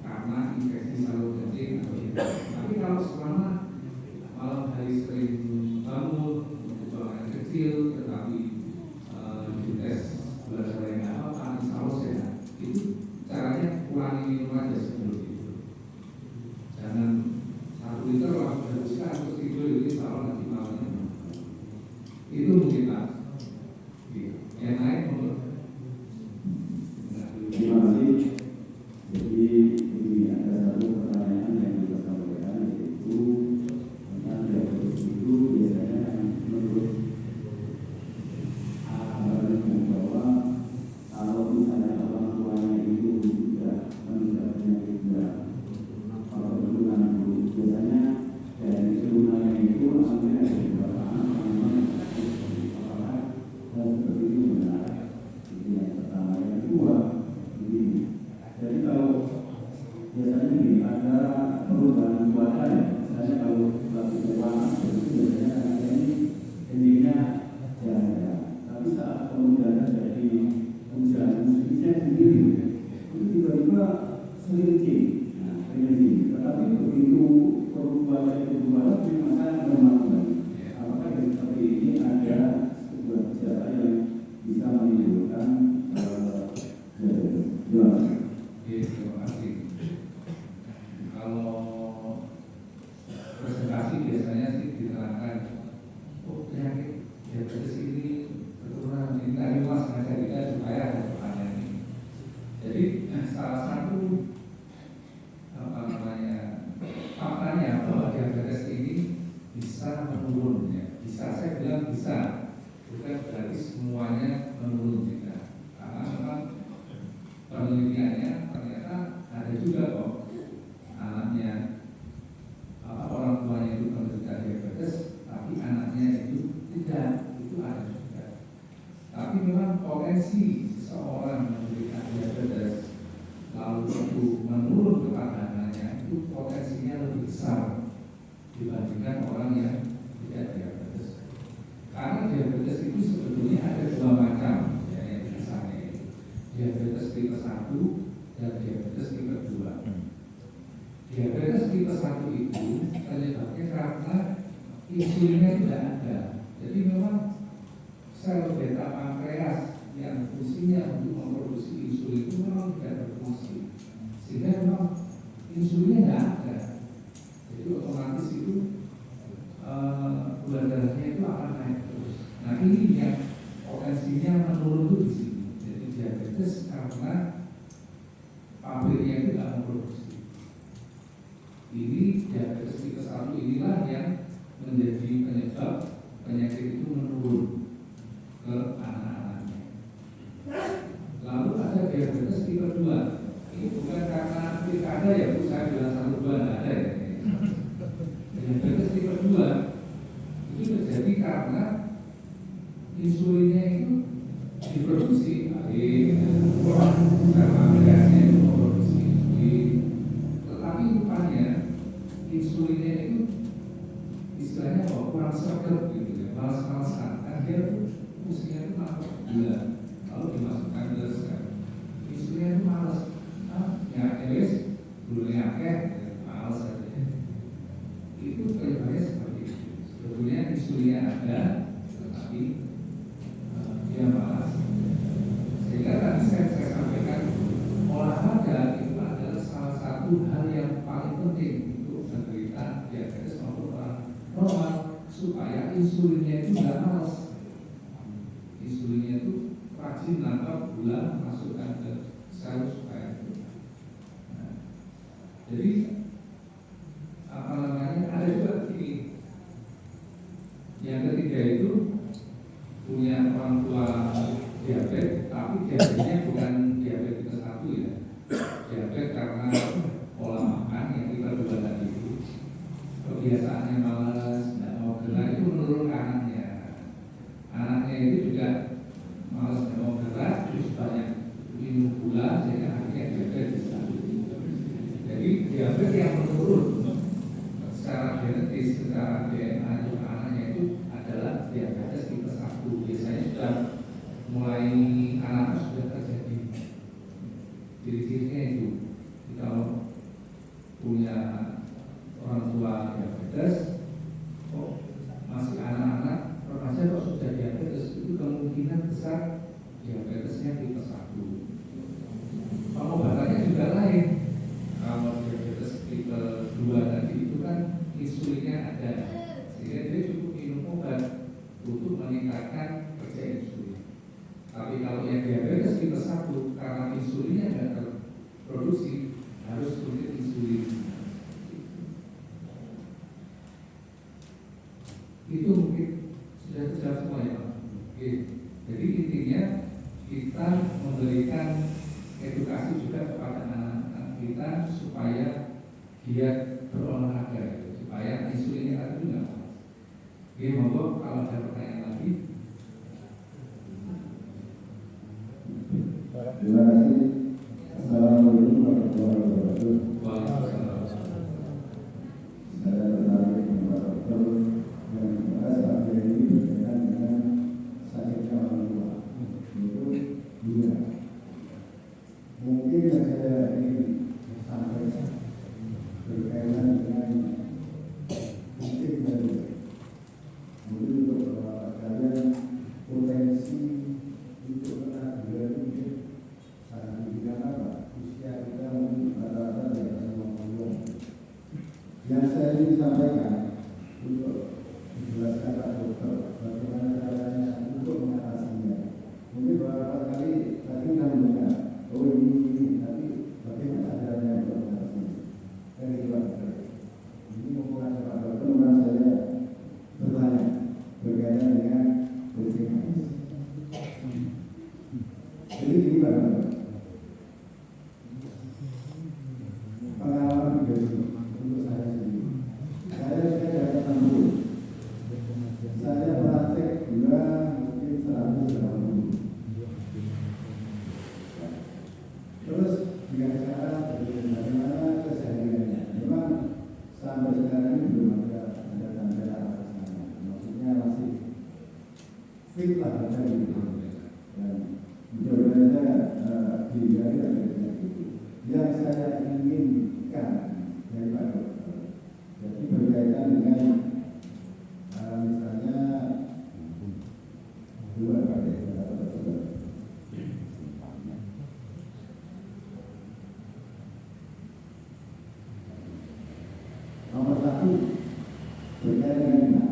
Karena infeksi saluran kencing atau tidak. Tapi kalau selama malam hari sering bangun buang air kecil, tetapi dites gula darah yang nggak apa-apa, insya Allah sehat. Itu caranya kurangi minum aja sebelum tidur. Jangan 1 liter langsung habiskan terus tidur, itu insya Allah nanti malamnya. Itu mungkin Pak. Yang lain menurut. Terima kasih. Jadi ini ada satu pertanyaan yang kita sampaikan, yaitu tentang diabetes itu biasanya menurut bahwa kalau misalnya orang tuanya itu tidak meninggal penyakit berat, kalau keturunan dulu biasanya dari keturunannya itu sampai ada beberapa anak apakah seperti itu benar? Ini yang pertama. Yang kedua, begini. Jadi kalau biasanya ini ada perubahan cuaca ya, misalnya kalau lagi panas itu biasanya anaknya ini kencingnya ya, tapi saat kemudian terjadi hujan musimnya sendiri itu tiba-tiba sering kencing, tetapi begitu perubahan itu berubah maka normal kembali. Apakah seperti ini ada sebuah gejala yang bisa menimbulkan Terima kasih. Kalau presentasi biasanya sih diterangkan, oh penyakit diabetes ini keturunan ini tadi mas ngajak kita supaya ada pertanyaan ini. Jadi salah satu faktanya bahwa diabetes ini bisa menurun ya. Bisa, saya bilang bisa, bukan berarti semuanya menurun juga. Karena memang penelitiannya ternyata ada juga kok anaknya orang tuanya itu menderita diabetes tapi anaknya itu tidak, itu ada juga. Tapi memang potensi seseorang menderita diabetes lalu itu menurun kepada anaknya itu potensinya lebih besar dibandingkan orang yang tidak diabetes. Karena diabetes itu sebetulnya ada 2 macam ya, yang biasanya itu diabetes tipe 1 dan diabetes tipe 2. Diabetes tipe 1 itu penyebabnya karena insulinnya tidak ada. Jadi memang sel beta pankreas yang fungsinya untuk memproduksi insulin itu memang tidak berfungsi, sehingga memang insulinnya tidak ada. Jadi otomatis itu gula darahnya itu akan naik terus. Nah ini yang potensinya menurun itu di sini. Jadi diabetes karena pabriknya itu tidak memproduksi. Ini diabetes tipe 1 inilah yang menjadi penyebab penyakit itu menurun ke anak-anaknya. Lalu ada diabetes tipe 2. Ini bukan karena pilkada ya Bu, saya bilang 1 2 tidak ada ya. Diabetes tipe 2 itu terjadi karena insulinnya itu diproduksi karena pankreasnya itu memproduksi insulin, tetapi rupanya insulinnya itu istilahnya kurang sergap gitu ya, malas-malasan. Kan dia tuh fungsinya itu malah gula, lalu dimasukkan ke sel. Insulinnya itu malas, ya wes gulanya akeh, malas saja. Itu penyebabnya seperti itu. Sebetulnya insulinnya ada, tetapi dia malas. Sehingga tadi saya sampaikan olahraga itu adalah salah satu hal yang paling penting untuk penderita diabetes maupun orang normal supaya insulinnya itu tidak malas. Insulinnya itu rajin nangkap gula masukkan ke sel supaya itu. Nah, jadi ada juga begini. Yang ketiga itu punya orang tua diabetes, tapi diabetesnya bukan diabetes tipe 1 ya. Diabetes karena pola makan yang kita coba tadi itu. Kebiasaannya malas, tidak mau gerak, itu menurun ke anaknya. Anaknya anaknya itu juga malas minum berat, terus banyak minum gula, sehingga akhirnya diabetes. Jadi diabetes yang menurun secara genetis, secara DNA juga anaknya itu adalah diabetes tipe 1. Biasanya sudah mulai anak sudah terjadi. Ciri-cirinya itu, kalau punya orang tua diabetes, kok masih anak-anak, remaja kok sudah diabetes, itu kemungkinan besar diabetesnya tipe 1. Pengobatannya juga lain. Kalau diabetes tipe 2 tadi itu kan insulinnya ada, sehingga dia cukup minum obat untuk meningkatkan kerja insulin. Tapi kalau yang diabetes tipe 1, karena insulinnya tidak terproduksi, harus suntik insulin. Itu mungkin sudah terjawab semua ya Pak. Oke. Jadi intinya kita memberikan edukasi juga kepada anak-anak kita supaya dia berolahraga, supaya insulinnya tadi tidak pas. Oke, monggo kalau ada pertanyaan lagi. Terima kasih. Assalamualaikum warahmatullahi wabarakatuh. Waalaikumsalam. Saya tertarik dengan dokter yang membahas akhir ini berkaitan dengan sakitnya orang tua, yaitu gula. Mungkin yang saya ingin sampaikan berkaitan dengan mungkin dari mungkin untuk kalian potensi untuk kena gula itu mungkin sangat tinggi karena apa? Usia kita mungkin rata-rata di atas 50. Yang saya ingin sampaikan untuk menjelaskan Pak Dokter bagaimana caranya untuk mengatasinya. Mungkin beberapa kali tadi kita mendengar, oh ini, tapi bagaimana caranya untuk mengatasinya? Dari Pak Dokter. Ini mumpung Pak Dokter, maka saya bertanya berkaitan dengan kencing manis. Jadi ini Pak Dokter. Pengalaman pribadi untuk saya sendiri. Saya sudah dari 60. Saya praktek gula mungkin 180. Terus dengan cara bagaimana kesehariannya. Memang sampai sekarang ini belum ada tanda-tanda arah sana. Maksudnya masih fit lah tadi. Dan mudah-mudahan dihindari dan itu. Yang saya inginkan dari Pak Dokter, jadi berkaitan dengan misalnya dua nomor satu berkaitan dengan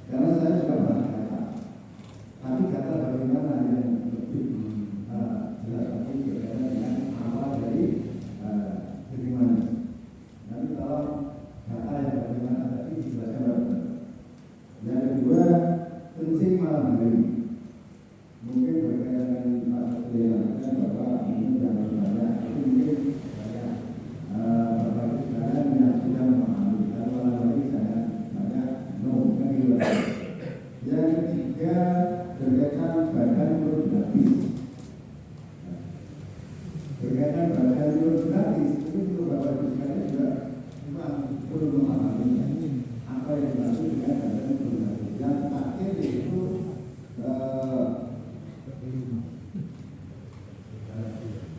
karena saya suka banyak kata, tapi kata bagaimana yang lebih jelas lagi berkaitan dengan awal dari kencing manis. Nanti kalau kata yang bagaimana tadi dijelaskan Dokter. Yang kedua, kencing malam hari. Mungkin berkaitan dengan Pak Dokter yang bahwa ini jangan banyak, itu mungkin banyak Bapak Ibu sekalian yang sudah memahami. Kalau malam hari saya banyak kan gitu. Yang ketiga, berkaitan badan perut gratis. Berkaitan badan perut gratis, itu juga Bapak Ibu sekalian juga memang perlu memahami apa yang dimaksud dengan badan perut gratis. Yang terakhir yaitu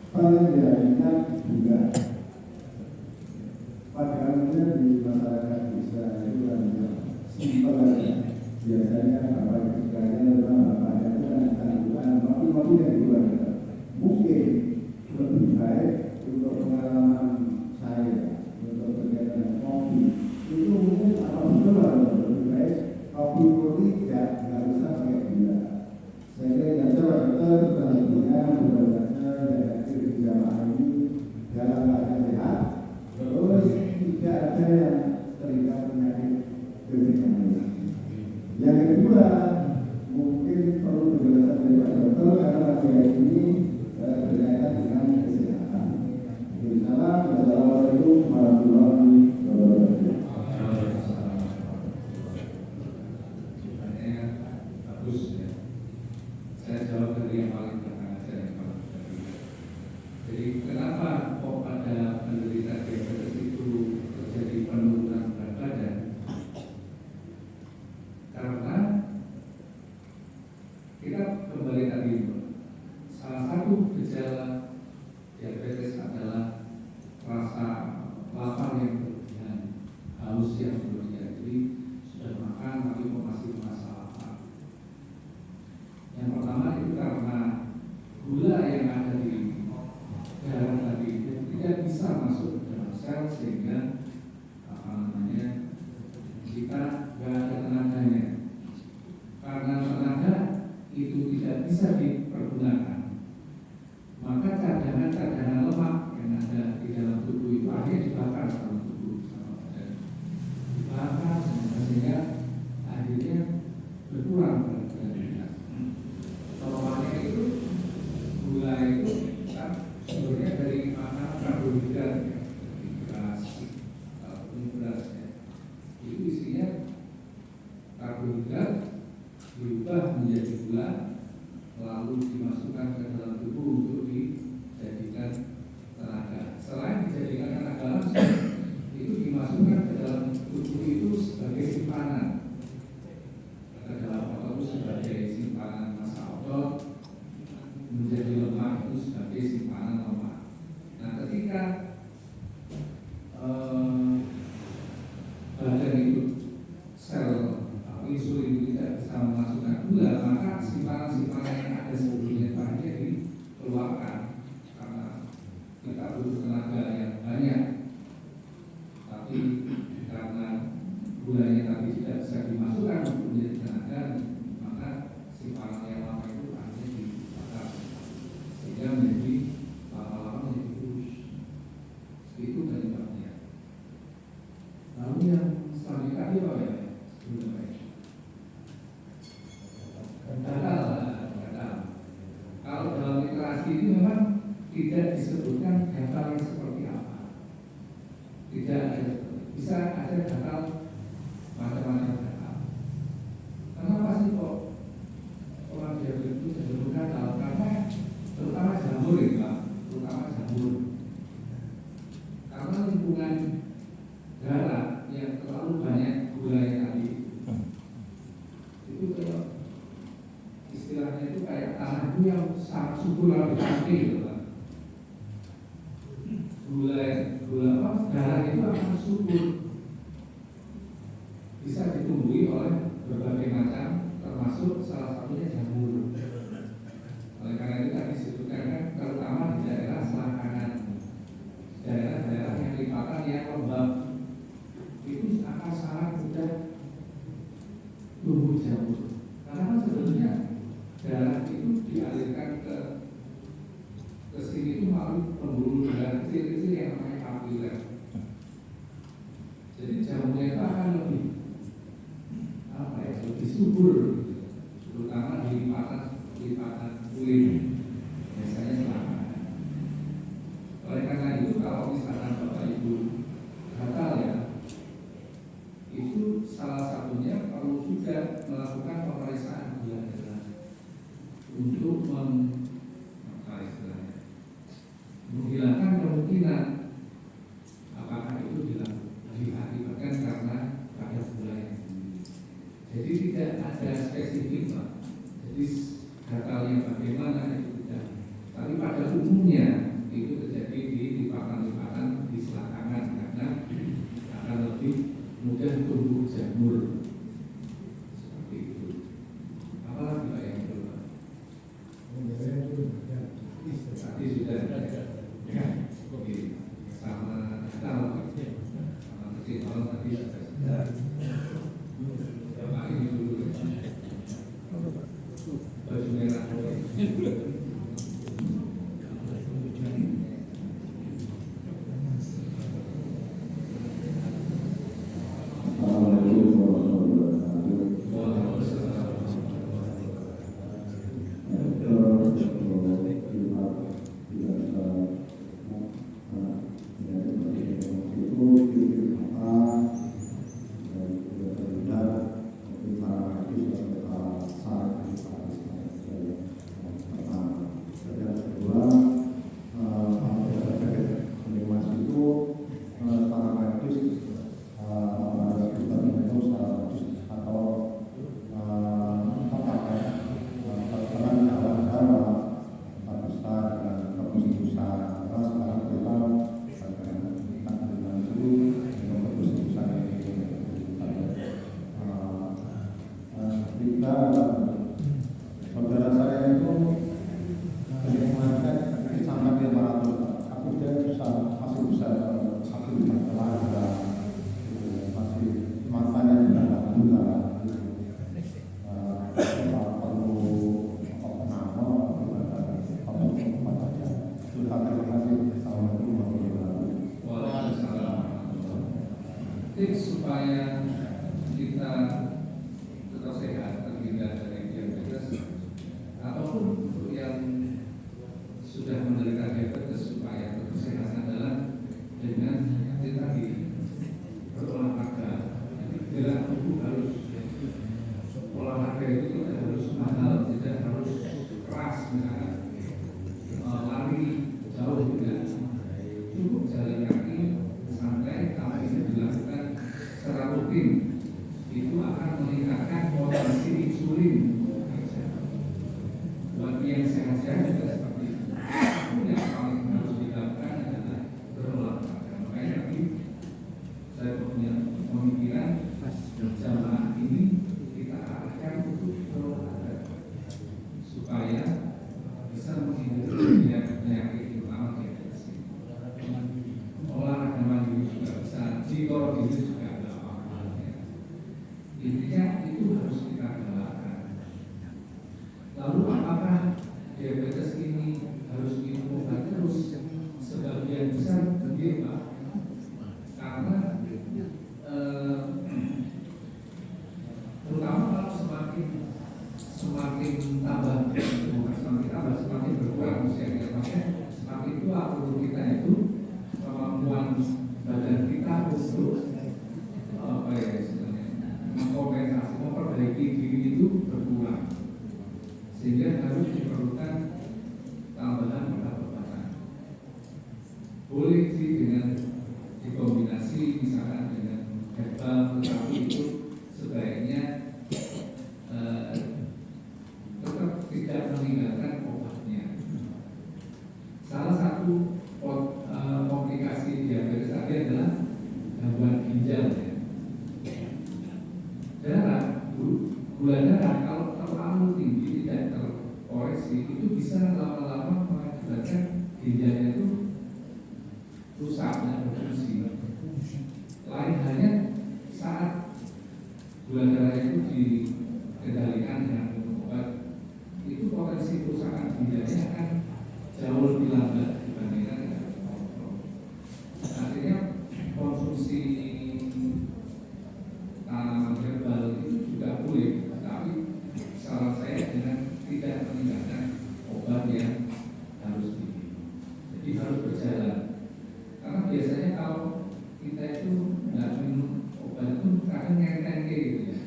pengendalian juga. Pada umumnya di masyarakat desa itu kan simpel aja. Biasanya Bapak Ibu sekalian memang bapaknya itu kan tanggungan mobil yang keluar. Mungkin lebih baik untuk pengalaman saya untuk berkaitan dengan kopi itu mungkin apa betul lebih baik kopi putih nggak usah pakai gula. Saya kira yang Dokter selanjutnya mudah-mudahan yang hadir di jamaah ini dalam keadaan sehat, terus tidak ada yang terlibat penyakit kencing manis. Yang kedua mungkin perlu penjelasan dari Pak Dokter karena kajian ini berkaitan dengan kesehatan. Assalamualaikum warahmatullahi wabarakatuh. bagus ya. Saya jawab dari yang paling belakang aja yang paling belakang. Jadi kenapa kok pada penderita diabetes itu terjadi penurunan berat badan? Karena kita kembali tadi, salah satu gejala diabetes adalah rasa lapar yang berlebihan, haus yang berlebihan. Jadi sudah makan tapi kok masih merasa lapar. Yang pertama itu karena gula yang ada di darah tadi tidak bisa masuk ke dalam sel sehingga kita nggak ada tenaganya. Karena tenaga itu tidak bisa dipergunakan, maka cadangan-cadangan lemak yang ada di dalam tubuh itu akhirnya dibakar sama tubuh, sama badan, dibakar sehingga akhirnya berkurang berat badan. Lemaknya itu, gula itu kan sumbernya dari makanan karbohidrat, ya, beras ataupun beras ya. Itu isinya karbohidrat diubah menjadi gula, lalu dimasukkan ke dalam tubuh untuk dijadikan tenaga. Selain dijadikan tenaga langsung, itu dimasukkan ke dalam tubuh itu sebagai simpanan, ke dalam otot itu sebagai simpanan massa otot, menjadi lemak itu sebagai simpanan lemak. Nah, ketika badan itu sel insulin tidak bisa memasukkan gula, maka simpanan-simpanan yang ada sebelumnya banyak dikeluarkan karena kita butuh tenaga yang banyak. Tapi karena gulanya tadi tidak bisa dimasukkan untuk menjadi tenaga, maka simpanan yang lama itu akhirnya dibakar sehingga menjadi lama-lama menjadi kurus. Itu penyebabnya. Lalu yang selanjutnya apa ya? Gatal. Kalau dalam literasi ini memang tidak disebutkan gatal yang seperti apa. Tidak ada, bisa ada gatal macam-macam gatal. Kenapa sih kok orang diabetes itu cenderung gatal? Karena terutama jamur ya Pak, terutama jamur. Karena lingkungan darah yang terlalu banyak gulanya tadi itu kalau istilahnya itu kayak tanah itu yang sangat subur lalu cantik gitu Pak. Gula apa? Darah itu akan subur, bisa ditumbuhi oleh berbagai macam, termasuk salah satunya jamur. Oleh karena itu tadi disebutkan kan, terutama di daerah selangkangan, daerah-daerah yang lipatan yang lembab, itu akan sangat mudah tumbuh jamur. Karena sebenarnya darah itu dialirkan ke sini itu melalui pembuluh darah kecil-kecil yang namanya kapiler. Jadi jamurnya itu akan lebih lebih subur, terutama di lipatan kulit, biasanya selangkangan. Oleh karena itu kalau misalkan Bapak Ibu gatal ya, itu salah satunya perlu juga melakukan pemeriksaan gula darah untuk menghilangkan kemungkinan apakah itu diakibatkan karena kadar gula yang tinggi. Jadi tidak ada spesifik Pak. Jadi gatalnya bagaimana itu tidak. Tapi pada umumnya itu terjadi di lipatan-lipatan di selangkangan karena akan lebih mudah tumbuh jamur seperti itu. Apalagi Pak yang kedua? Tadi sudah ya, oke. Sama gatal, sama kecil tadi sudah. Bapak ini dulu. Baju merah. Saat ketika saudara saya itu mengingatkan ini sampai 500, tapi dia masih bisa aktivitas olahraga, masih matanya juga tidak buta. Perlu nama atau tempat saja. Sudah terima kasih. Assalamualaikum warahmatullahi wabarakatuh. Waalaikumsalam. Tips supaya kita tetap sehat, terhindar dari diabetes, ataupun untuk yang sudah menderita diabetes supaya tetap sehat adalah dengan kita berolahraga. Gerak tubuh harus, olahraga itu tidak harus mahal, tidak harus keras, misalkan lari jauh tidak, cukup jalan kaki santai, tapi itu dilakukan secara rutin, itu akan meningkatkan potensi insulin. Bagi yang sehat-sehat juga seperti itu. Yang paling harus dilakukan adalah berolahraga. Makanya tadi saya punya pemikiran jamaah ini kita arahkan untuk berolahraga supaya bisa menghindari penyakit terutama diabetes. Olahraga mandiri juga bisa, dikoordinir juga ada apa-apa. Intinya itu harus kita galakkan. Lalu apakah diabetes ini harus minum obat terus? Sebagian besar begitu, Pak. Karena terutama kalau semakin tambah, bukan semakin tambah, semakin berkurang usia kita, makanya semakin tua tubuh kita itu, kemampuan badan kita untuk apa ya istilahnya, mengkompensasi, memperbaiki diri itu berkurang, sehingga harus diperlukan tambahan obat-obatan. Boleh sih dengan dikombinasi misalkan dengan herbal, tetapi itu sebaiknya tetap tidak meninggalkan obatnya. Salah satu komplikasi diabetes tadi adalah gangguan ginjal, ya. Darah, gula darah kalau terlalu tinggi tidak terkoreksi itu bisa lama-lama mengakibatkan ginjalnya itu rusak dan berfungsi. Lain halnya saat gula darah itu dikendalikan dengan minum obat, itu potensi kerusakan ginjalnya akan jauh lebih lambat dibandingkan dengan kontrol. Artinya konsumsi tanaman herbal itu juga boleh, tapi saran saya dengan tidak meninggalkan obat yang harus diminum. Jadi harus berjalan. Karena biasanya kalau kita itu nggak minum obat itu kadang ngenteng gitu ya.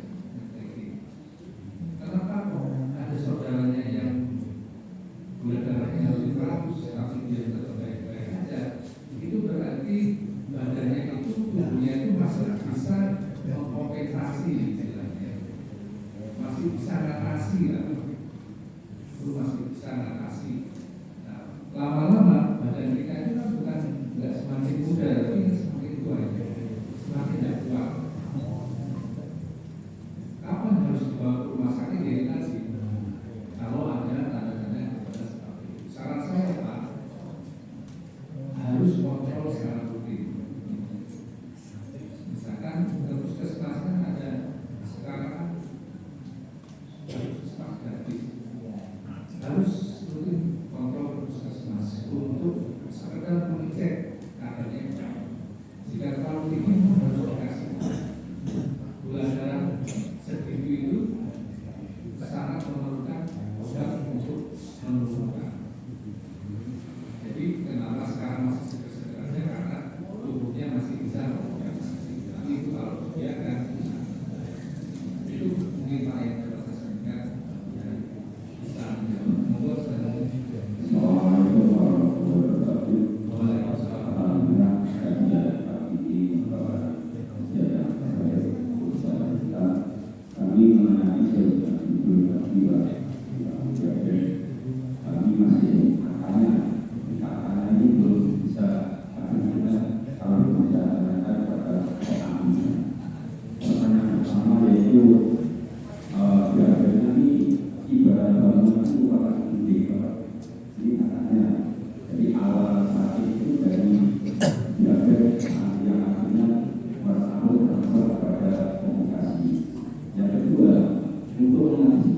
Kenapa kok ada saudaranya yang gula darahnya lebih 100 tapi dia tetap baik-baik aja? Itu berarti badannya itu, tubuhnya itu masih bisa mengkompensasi istilahnya, masih bisa natasi lah, itu masih bisa natasi. Nah, lama-lama badan kita itu kan bukan nggak semakin muda, tapi semakin tua, semakin tidak kuat. Kapan harus dibawa ke rumah sakit? Ya tadi, kalau ada tanda-tanda diabetes seperti itu. Saran saya Pak, harus kontrol secara rutin. Misalkan puskesmas kan ada sekarang puskesmas gratis, harus rutin kontrol puskesmas untuk sekedar mengecek kadarnya. Jika terlalu tinggi harus dikasih gula darah segitu itu sangat memerlukan obat untuk menurunkan. Jadi kenapa sekarang masih seger-seger aja, karena tubuhnya masih bisa mengkompensasi. Tapi itu kalau dibiarkan itu mungkin Pak yang dapat saya sampaikan bisa menjawab. Monggo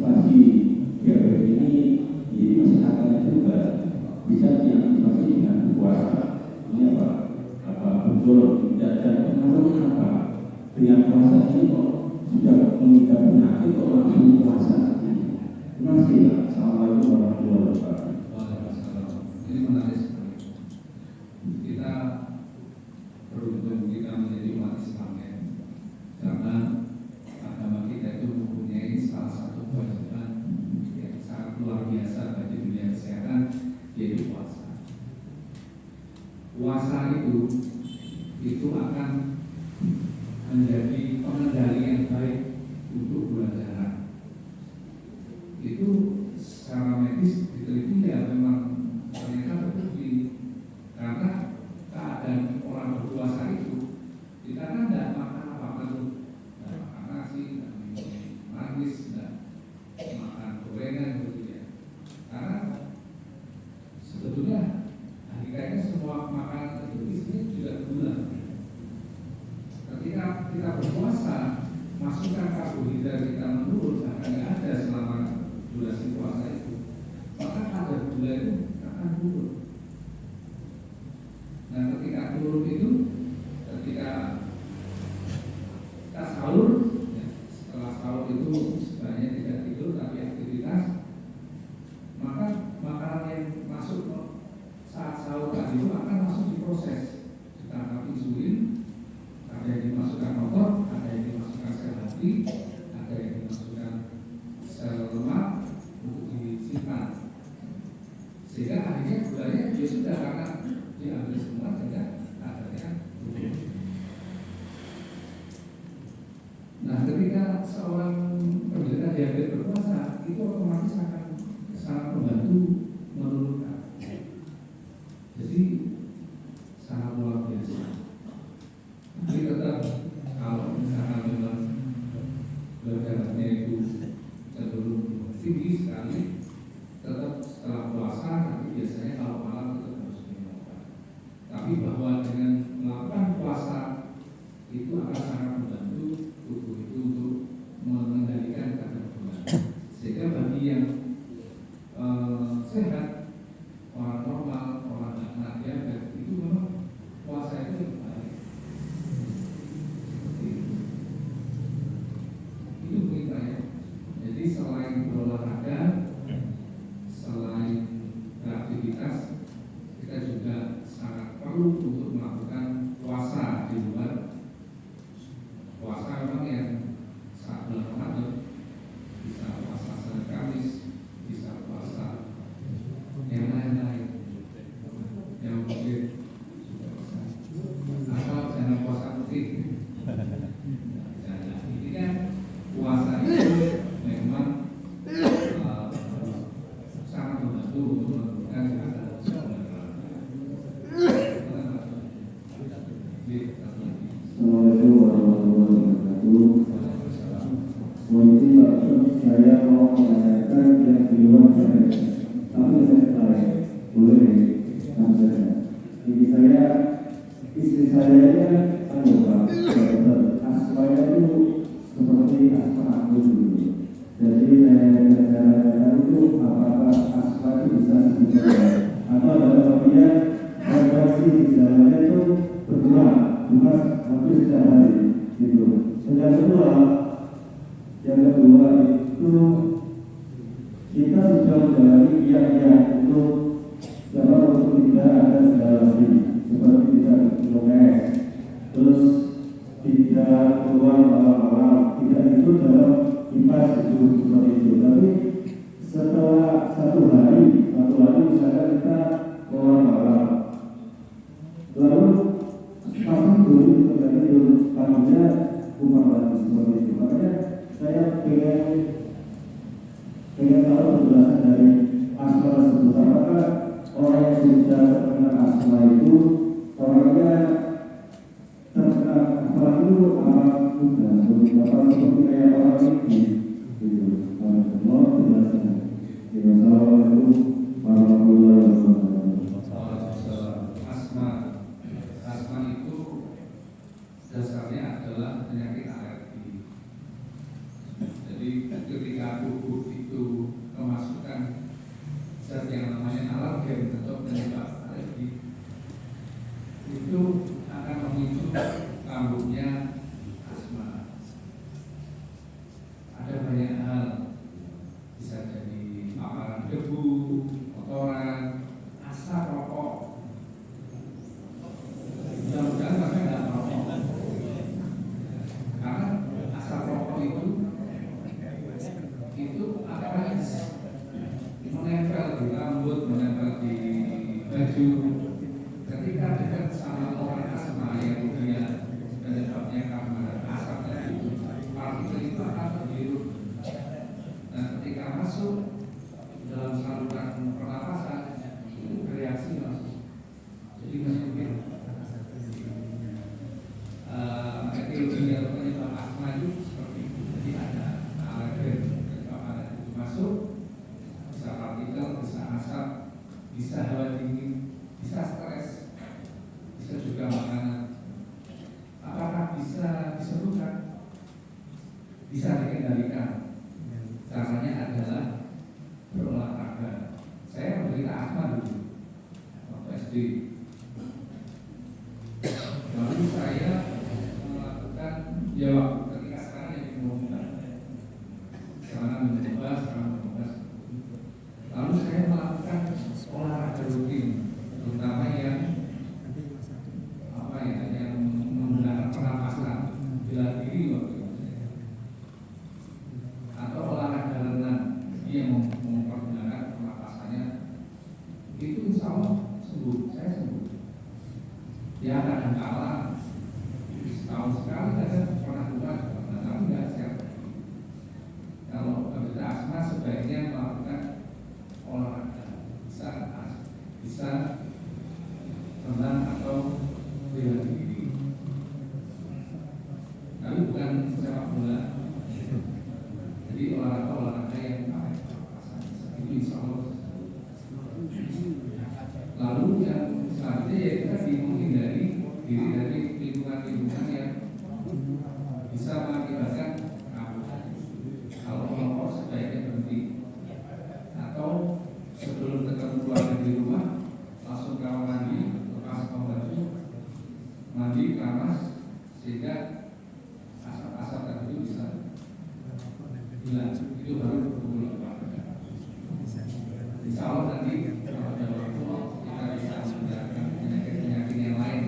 antisipasi diabetes ini jadi masyarakat juga bisa diantisipasi dengan puasa. Ini apa betul tidak dan pengaruhnya apa? Dengan puasa ini kok sudah mengidap penyakit kok langsung puasa? Terima kasih. Assalamualaikum warahmatullahi wabarakatuh. Waalaikumsalam. Ini menarik sekali. Kita beruntung kita menjadi umat Islam ya, karena agama kita itu mempunyai salah satu kewajiban yang sangat luar biasa bagi dunia kesehatan, yaitu puasa. Puasa itu akan menjadi pengendali yang baik untuk gula darah. Itu secara medis diteliti ya memang ternyata terbukti, karena keadaan orang berpuasa itu kita kan tidak makan apa-apa tuh, tidak makan nasi, tidak minum manis, tidak makan gorengan gitu ya, karena sebetulnya hakikatnya semua makanan itu isinya juga gula. Ketika kita berpuasa, masukan karbohidrat kita menurun, bahkan nggak ada selama durasi puasa itu, maka kadar gula itu akan turun. Nah, ketika turun itu, ketika kita sahur, ya, setelah sahur itu sebenarnya tidak tidur tapi aktivitas, maka makanan yang masuk saat sahur tadi itu akan langsung diproses, ditangkap insulin, ada yang dimasukkan otot, ada yang dimasukkan sel hati, ada yang dimasukkan sel lemak untuk disimpan, sehingga akhirnya gulanya dia sudah akan diambil semua sehingga kadarnya turun. Nah, ketika seorang penderita diabetes berpuasa, itu otomatis akan sangat membantu menurunkan. Jadi sangat luar biasa. Tapi tetap kalau misalkan memang darahnya itu cenderung tinggi sekali, tetap setelah puasa nanti biasanya kalau malam tetap harus minum obat. Tapi bahwa dengan melakukan puasa itu akan sangat membantu tubuh itu untuk mengendalikan kadar gula. Sehingga bagi yang sehat, orang normal, orang anak diabetes itu memang puasa itu lebih baik. Seperti itu kita ya. Jadi selain berolahraga, selain beraktivitas, kita juga sangat perlu untuk melakukan puasa di luar puasa. Memang yang saat bulan Ramadan bisa puasa Senin Kamis, bisa puasa yang lain-lain, yang mungkin juga bisa asal jangan puasa putih. Jangan. Ini kan puasa itu memang sangat membantu untuk menurunkan kadar gula darah. Assalamualaikum warahmatullahi wabarakatuh. Mungkin saya mau menanyakan yang di luar saya, tapi saya tertarik. Boleh saja. Jadi istri saya ini anggota dokter. Asmanya itu seperti asma aku dulu. Jadi saya itu apakah asma itu bisa sebutkan atau dalam artian variasi gejalanya itu berkurang, bukan hampir setiap hari gitu. Yang kedua itu kita sudah menjalani kiat-kiat untuk tidak ada segala lagi, seperti tidak minum es, terus tidak keluar malam-malam, tidak itu dalam kipas itu seperti itu. Tapi setelah satu hari misalnya kita keluar malam, lalu pasti dulu terjadi dulu kamunya umar lagi seperti itu. Makanya saya pengen tahu penjelasan dari asma tersebut. Apakah orang yang sudah terkena asma itu orangnya terkena asma itu apa sudah seperti kayak orang ini gitu. Mohon penjelasannya. Assalamualaikum warahmatullahi wabarakatuh. Asma itu dasarnya adalah penyakit alergi. Jadi ketika tubuh bisa jadi paparan debu, kotoran, asap rokok. Mudah-mudahan mereka tidak merokok, karena asap rokok itu akan menempel di rambut, menempel di baju. Ketika dekat sama orang asma yang dia penyebabnya karena asap tadi, partikel itu akan terhirup. Dan ketika masuk dalam saluran pernapasan itu bereaksi langsung. Jadi mungkin etiologi atau penyebab asma itu seperti itu. Jadi ada alergen penyebab itu masuk, bisa partikel, bisa asap, bisa hawa dingin, bisa stres, bisa juga makanan. Apakah bisa disembuhkan? Bisa dikendalikan. Caranya adalah berolahraga. Saya menderita asma dulu waktu SD. Lalu saya melakukan ketika sekarang yang diumumkan. Sekarang mencoba. Lalu saya melakukan olahraga rutin, terutama yang menggunakan pernapasan bela diri waktu itu, atau olahraga renang yang mempergunakan pernapasannya. Itu insya Allah sembuh, saya sembuh. Ya kadang kala setahun sekali kadang pernah buat, tapi nggak sehat. Kalau penderita asma sebaiknya melakukan olahraga, bisa renang atau bela diri, tapi bukan sepak bola. Jadi olahraga yang itu insya Allah. Lalu yang selanjutnya ya kita menghindari diri dari lingkungan-lingkungan yang bisa mengakibatkan kabut. Kalau merokok sebaiknya berhenti, atau sebelum ketemu keluarga di rumah langsung kamar mandi, lepas baju, mandi keramas, sehingga asap-asap tadi itu bisa hilang. Itu baru berkumpul keluarga. Insya Allah nanti kalau ada waktu kita bisa menjalankan penyakit-penyakit yang lain.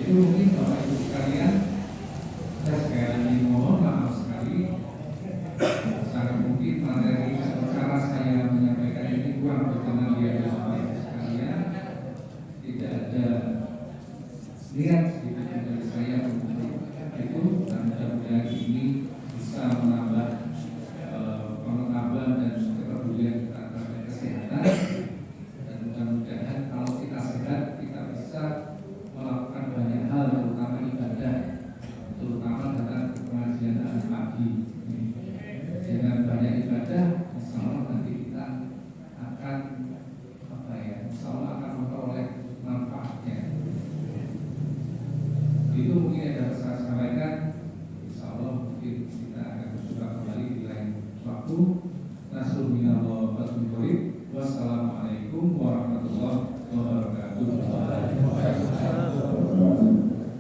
Itu mungkin Bapak Ibu sekalian, saya sekali lagi mohon maaf sekali. Sangat mungkin materi cara saya menyampaikan ini kurang berkenan